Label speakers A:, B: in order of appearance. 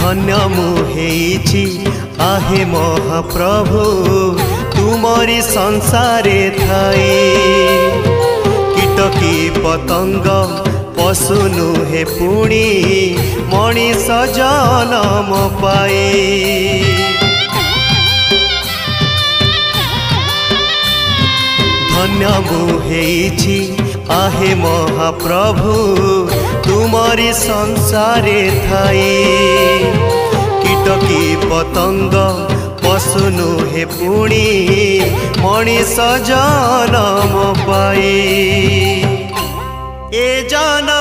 A: धन्य मुहेछि आहे महाप्रभु तुमरी संसारे थाई। कीटकी पतंग पशु नुहे पुणी मनीष जन्म पाए। धन्य मुहेछि आहे महाप्रभु तुमरी संसारे थाई। कीटकी पतंग पशु नुहे पुणी मनीष जन्म पाए। ए जन्म